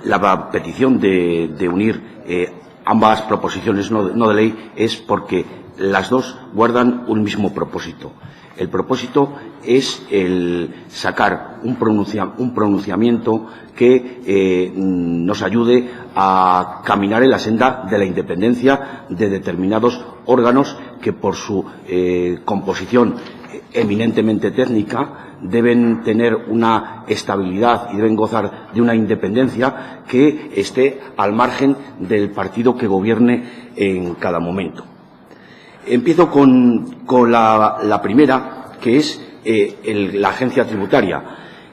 La petición de unir ambas proposiciones no de ley es porque las dos guardan un mismo propósito. El propósito es el sacar un pronunciamiento que nos ayude a caminar en la senda de la independencia de determinados órganos que, por su composición eminentemente técnica, deben tener una estabilidad y deben gozar de una independencia que esté al margen del partido que gobierne en cada momento. Empiezo con la primera, que es la agencia tributaria.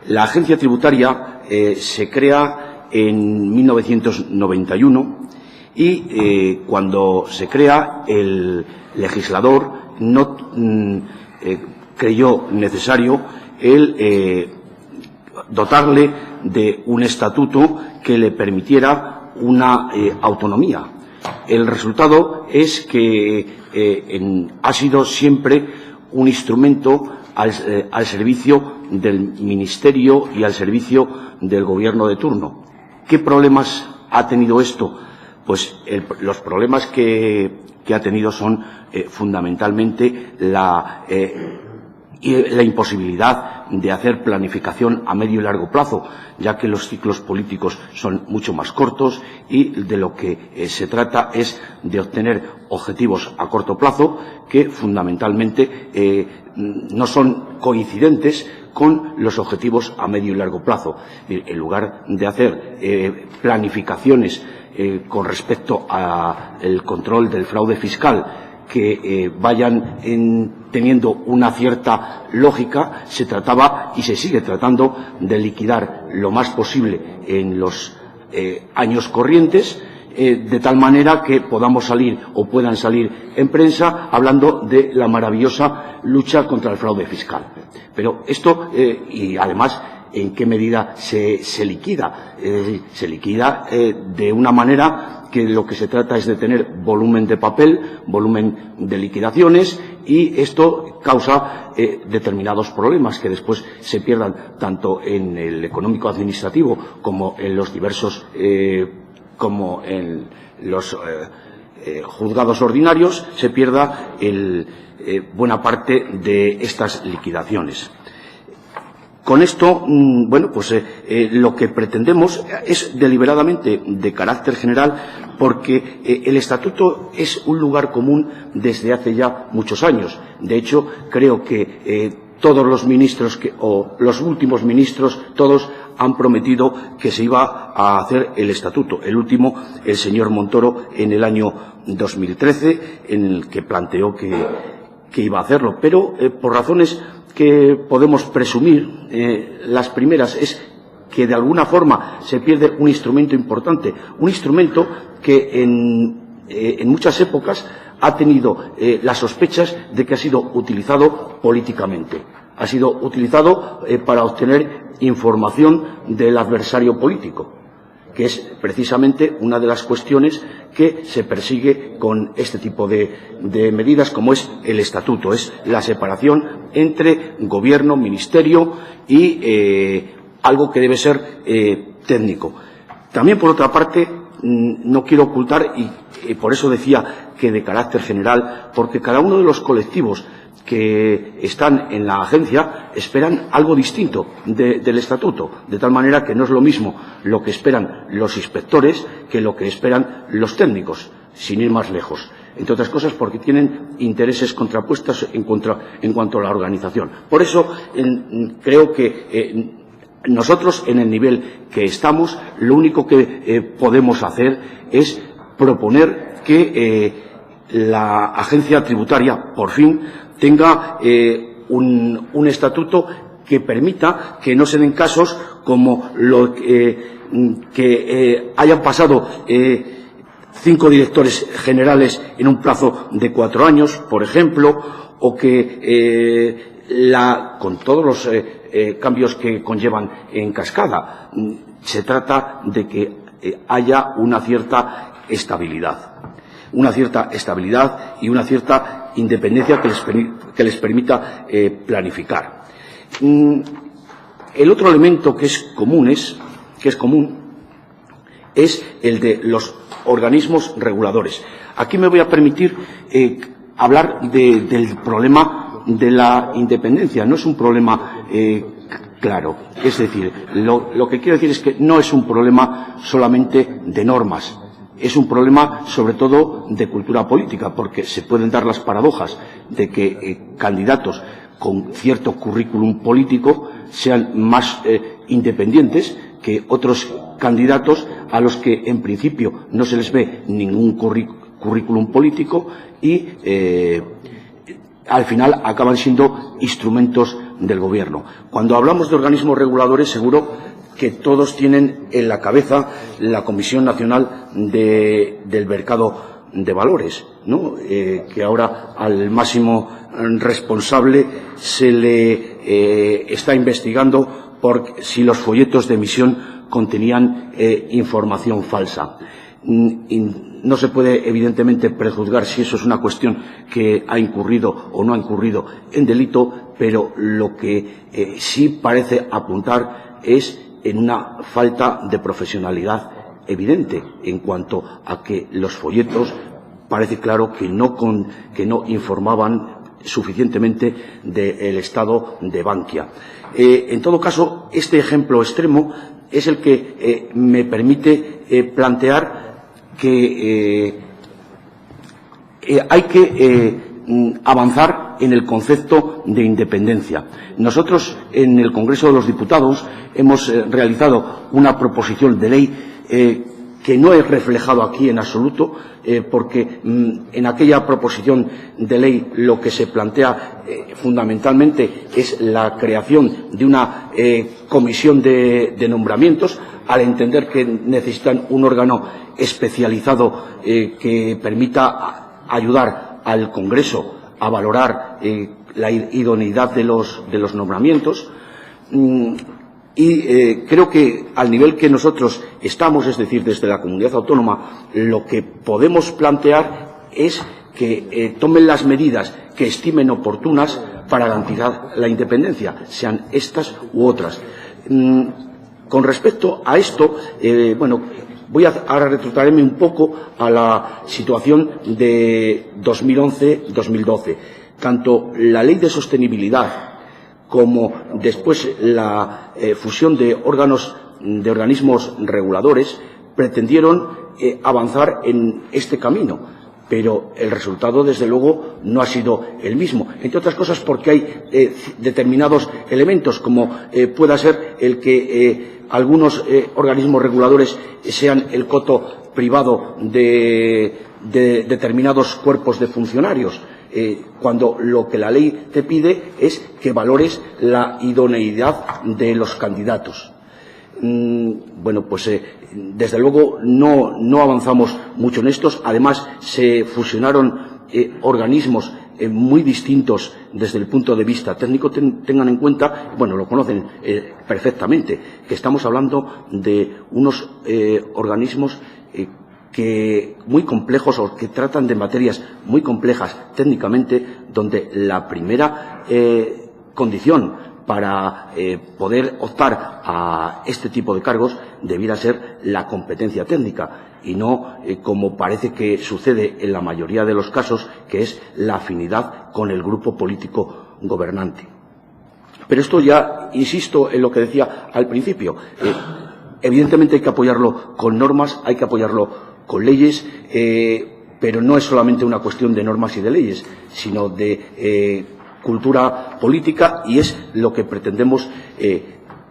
La agencia tributaria se crea en 1991 y cuando se crea, el legislador no creyó necesario el dotarle de un estatuto que le permitiera una autonomía. El resultado es que ha sido siempre un instrumento al servicio del Ministerio y al servicio del Gobierno de turno. ¿Qué problemas ha tenido esto? Pues los problemas que ha tenido son fundamentalmente la imposibilidad de hacer planificación a medio y largo plazo, ya que los ciclos políticos son mucho más cortos y de lo que se trata es de obtener objetivos a corto plazo que fundamentalmente no son coincidentes con los objetivos a medio y largo plazo. En lugar de hacer planificaciones con respecto al control del fraude fiscal que vayan teniendo una cierta lógica, se trataba y se sigue tratando de liquidar lo más posible en los años corrientes, de tal manera que podamos salir o puedan salir en prensa hablando de la maravillosa lucha contra el fraude fiscal. Pero esto, y además, ¿en qué medida se liquida? Se liquida de una manera que lo que se trata es de tener volumen de papel, volumen de liquidaciones, y esto causa determinados problemas que después se pierdan tanto en el económico administrativo como en los diversos como en los juzgados ordinarios, se pierda buena parte de estas liquidaciones. Con esto, bueno, pues lo que pretendemos es deliberadamente de carácter general, porque el estatuto es un lugar común desde hace ya muchos años. De hecho, creo que todos los ministros o los últimos ministros, todos han prometido que se iba a hacer el estatuto. El último, el señor Montoro, en el año 2013, en el que planteó que iba a hacerlo. Pero por razones que podemos presumir, las primeras es que de alguna forma se pierde un instrumento importante, un instrumento que en muchas épocas ha tenido las sospechas de que ha sido utilizado políticamente. Ha sido utilizado para obtener información del adversario político, que es precisamente una de las cuestiones que se persigue con este tipo de medidas, como es el estatuto, es la separación entre gobierno, ministerio y algo que debe ser técnico. También, por otra parte, no quiero ocultar, y por eso decía que de carácter general, porque cada uno de los colectivos que están en la agencia esperan algo distinto del estatuto, de tal manera que no es lo mismo lo que esperan los inspectores que lo que esperan los técnicos, sin ir más lejos. Entre otras cosas porque tienen intereses contrapuestos en cuanto a la organización. Por eso creo que nosotros, en el nivel que estamos, lo único que podemos hacer es proponer que la agencia tributaria, por fin, tenga un estatuto que permita que no se den casos como lo que hayan pasado 5 directores generales en un plazo de 4 años, por ejemplo, o que con todos los cambios que conllevan en cascada, se trata de que haya una cierta estabilidad y una cierta independencia que les permita planificar. El otro elemento que es común es el de los organismos reguladores. Aquí me voy a permitir hablar del problema de la independencia. No es un problema claro. Es decir, lo que quiero decir es que no es un problema solamente de normas. Es un problema, sobre todo, de cultura política, porque se pueden dar las paradojas de que candidatos con cierto currículum político sean más independientes que otros candidatos a los que, en principio, no se les ve ningún currículum político y, al final, acaban siendo instrumentos del Gobierno. Cuando hablamos de organismos reguladores, seguro que todos tienen en la cabeza la Comisión Nacional del Mercado de Valores, ¿no? Que ahora al máximo responsable se le está investigando por si los folletos de emisión contenían información falsa. No se puede, evidentemente, prejuzgar si eso es una cuestión que ha incurrido o no ha incurrido en delito, pero lo que sí parece apuntar es en una falta de profesionalidad evidente en cuanto a que los folletos parece claro que no informaban suficientemente del estado de Bankia. En todo caso, este ejemplo extremo es el que me permite plantear que hay que avanzar en el concepto de independencia. Nosotros, en el Congreso de los Diputados, hemos realizado una proposición de ley que no es reflejado aquí en absoluto, porque en aquella proposición de ley lo que se plantea fundamentalmente es la creación de una comisión de nombramientos, al entender que necesitan un órgano especializado que permita ayudar al Congreso a valorar la idoneidad de los nombramientos. Y creo que al nivel que nosotros estamos, es decir, desde la comunidad autónoma, lo que podemos plantear es que tomen las medidas que estimen oportunas para garantizar la independencia, sean estas u otras. Con respecto a esto, ahora retrotraerme un poco a la situación de 2011-2012. Tanto la Ley de Sostenibilidad como después la fusión de organismos reguladores pretendieron avanzar en este camino, pero el resultado, desde luego, no ha sido el mismo, entre otras cosas porque hay determinados elementos, como pueda ser el que algunos organismos reguladores sean el coto privado de determinados cuerpos de funcionarios, cuando lo que la ley te pide es que valores la idoneidad de los candidatos. Desde luego no avanzamos mucho en estos. Además, se fusionaron organismos muy distintos desde el punto de vista técnico. Tengan en cuenta, lo conocen perfectamente, que estamos hablando de unos organismos muy complejos, o que tratan de materias muy complejas técnicamente, donde la primera condición para poder optar a este tipo de cargos debiera ser la competencia técnica y no, como parece que sucede en la mayoría de los casos, que es la afinidad con el grupo político gobernante. Pero esto ya, insisto en lo que decía al principio, evidentemente hay que apoyarlo con normas, hay que apoyarlo con leyes, pero no es solamente una cuestión de normas y de leyes, sino de cultura política, y es lo que pretendemos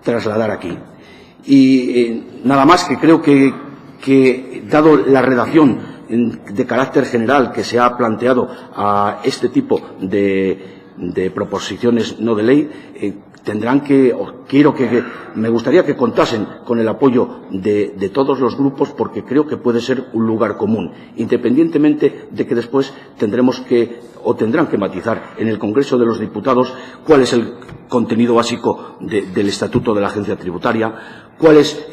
trasladar aquí. Y nada más, que creo que dado la redacción de carácter general que se ha planteado a este tipo de proposiciones no de ley, me gustaría que contasen con el apoyo de todos los grupos, porque creo que puede ser un lugar común, independientemente de que después tendrán que matizar en el Congreso de los Diputados cuál es el contenido básico del Estatuto de la Agencia Tributaria, cuál es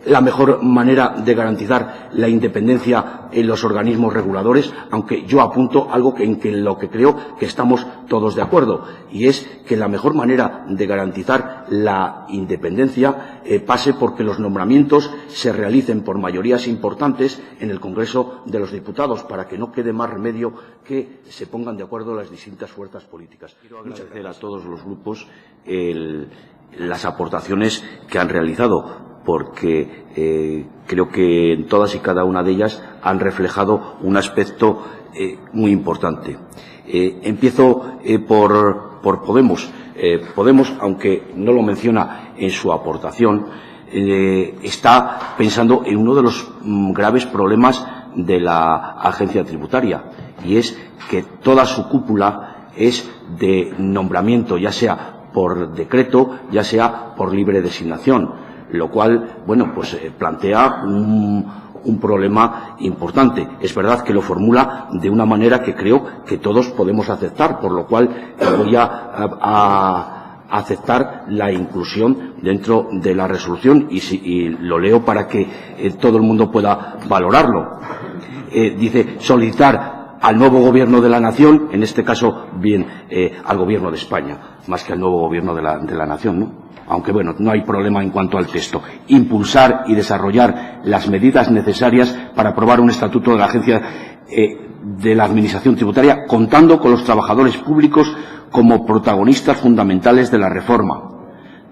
la mejor manera de garantizar la independencia en los organismos reguladores, aunque yo apunto algo en lo que creo que estamos todos de acuerdo, y es que la mejor manera de garantizar la independencia pase porque los nombramientos se realicen por mayorías importantes en el Congreso de los Diputados, para que no quede más remedio que se pongan de acuerdo las distintas fuerzas políticas. Quiero agradecer a todos los grupos las aportaciones que han realizado, porque creo que en todas y cada una de ellas han reflejado un aspecto muy importante. Empiezo por Podemos. Podemos, aunque no lo menciona en su aportación, está pensando en uno de los graves problemas de la agencia tributaria, y es que toda su cúpula es de nombramiento, ya sea por decreto, ya sea por libre designación, lo cual, bueno, pues plantea un problema importante. Es verdad que lo formula de una manera que creo que todos podemos aceptar, por lo cual voy a aceptar la inclusión dentro de la resolución y lo leo para que todo el mundo pueda valorarlo. Dice solicitar al nuevo Gobierno de la Nación, en este caso bien al Gobierno de España, más que al nuevo Gobierno de la Nación, ¿no? Aunque, bueno, no hay problema en cuanto al texto. Impulsar y desarrollar las medidas necesarias para aprobar un estatuto de la Agencia de la Administración Tributaria, contando con los trabajadores públicos como protagonistas fundamentales de la reforma,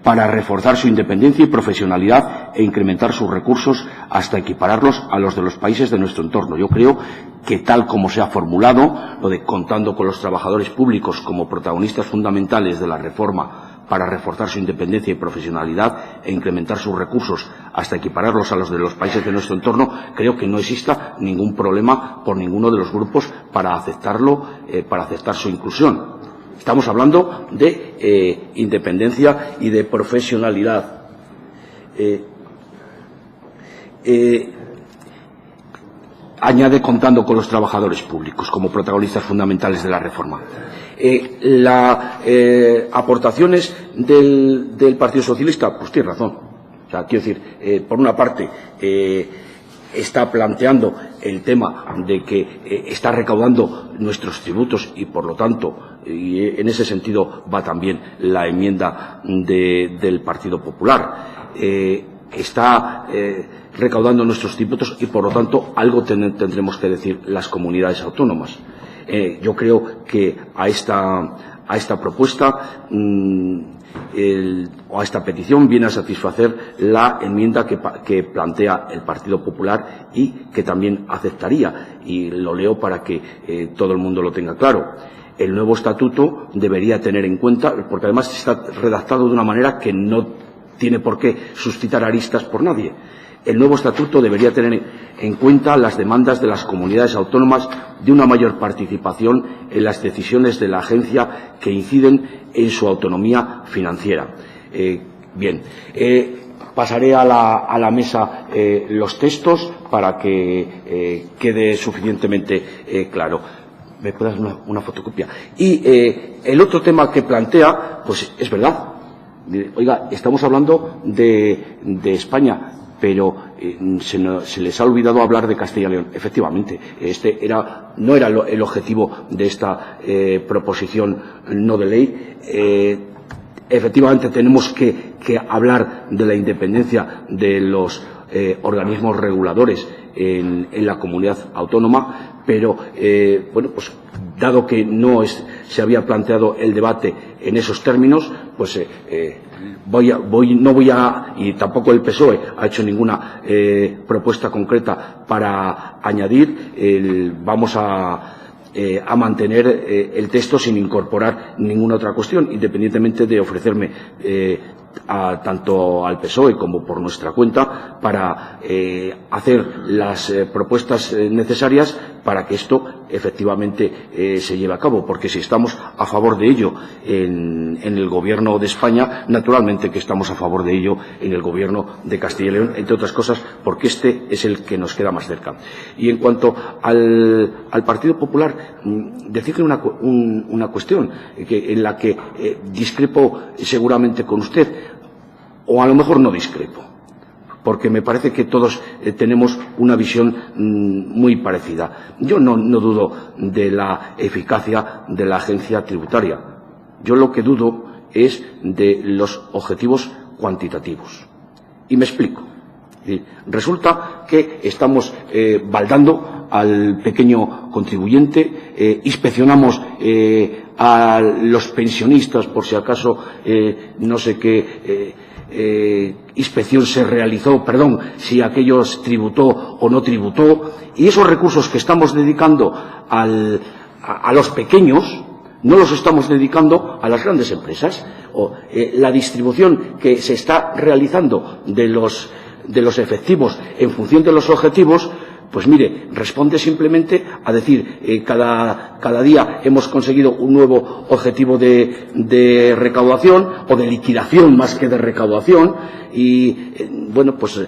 para reforzar su independencia y profesionalidad e incrementar sus recursos hasta equipararlos a los de los países de nuestro entorno. Yo creo que tal como se ha formulado, lo de contando con los trabajadores públicos como protagonistas fundamentales de la reforma para reforzar su independencia y profesionalidad e incrementar sus recursos hasta equipararlos a los de los países de nuestro entorno, creo que no exista ningún problema por ninguno de los grupos para aceptarlo, para aceptar su inclusión. Estamos hablando de independencia y de profesionalidad. Añade contando con los trabajadores públicos como protagonistas fundamentales de la reforma. Las aportaciones del Partido Socialista, pues tiene razón. O sea, quiero decir, por una parte, está planteando el tema de que está recaudando nuestros tributos y, por lo tanto, y en ese sentido va también la enmienda del Partido Popular. Está recaudando nuestros tributos y, por lo tanto, algo tendremos que decir las comunidades autónomas. Yo creo que a esta propuesta o a esta petición viene a satisfacer la enmienda que plantea el Partido Popular y que también aceptaría, y lo leo para que todo el mundo lo tenga claro. El nuevo estatuto debería tener en cuenta, porque además está redactado de una manera que no tiene por qué suscitar aristas por nadie. El nuevo estatuto debería tener en cuenta las demandas de las comunidades autónomas de una mayor participación en las decisiones de la agencia que inciden en su autonomía financiera. Bien, pasaré a la mesa los textos para que quede suficientemente claro. ¿Me puedes dar una fotocopia? Y el otro tema que plantea, pues es verdad. Oiga, estamos hablando de España, pero se les ha olvidado hablar de Castilla y León. Efectivamente, este no era el objetivo de esta proposición no de ley. Efectivamente, tenemos que hablar de la independencia de los organismos reguladores en la comunidad autónoma, pero bueno, pues dado que no se había planteado el debate en esos términos, pues y tampoco el PSOE ha hecho ninguna propuesta concreta para añadir. Vamos a mantener el texto sin incorporar ninguna otra cuestión, independientemente de ofrecerme tanto al PSOE como por nuestra cuenta para hacer las propuestas necesarias para que esto efectivamente se lleve a cabo, porque si estamos a favor de ello en el Gobierno de España, naturalmente que estamos a favor de ello en el Gobierno de Castilla y León, entre otras cosas porque este es el que nos queda más cerca. Y en cuanto al Partido Popular, decirle una cuestión en la que discrepo seguramente con usted, o a lo mejor no discrepo. porque me parece que todos tenemos una visión muy parecida. Yo no dudo de la eficacia de la agencia tributaria. Yo lo que dudo es de los objetivos cuantitativos. Y me explico. Resulta que estamos baldando al pequeño contribuyente, inspeccionamos a los pensionistas por si acaso no sé qué inspección se realizó, si aquellos tributó o no tributó, y esos recursos que estamos dedicando a los pequeños no los estamos dedicando a las grandes empresas. La distribución que se está realizando de los efectivos en función de los objetivos, pues mire, responde simplemente a decir cada día hemos conseguido un nuevo objetivo de recaudación o de liquidación más que de recaudación y bueno, pues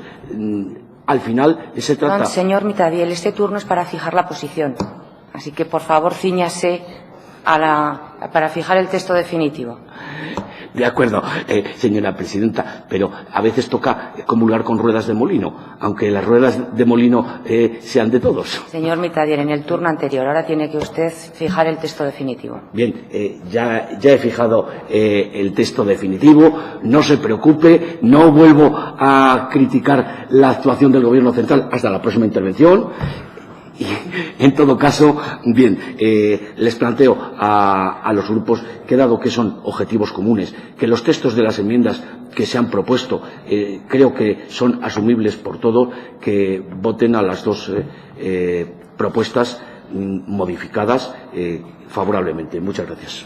al final se trata... Señor Mitadiel, este turno es para fijar la posición, así que por favor cíñase para fijar el texto definitivo. De acuerdo, señora presidenta, pero a veces toca comulgar con ruedas de molino, aunque las ruedas de molino sean de todos. Señor Mitadiel, en el turno anterior, ahora tiene que usted fijar el texto definitivo. Bien, ya he fijado el texto definitivo, no se preocupe, no vuelvo a criticar la actuación del Gobierno central hasta la próxima intervención. Y, en todo caso, bien, les planteo a los grupos que, dado que son objetivos comunes, que los textos de las enmiendas que se han propuesto creo que son asumibles por todos, que voten a las dos propuestas modificadas favorablemente. Muchas gracias.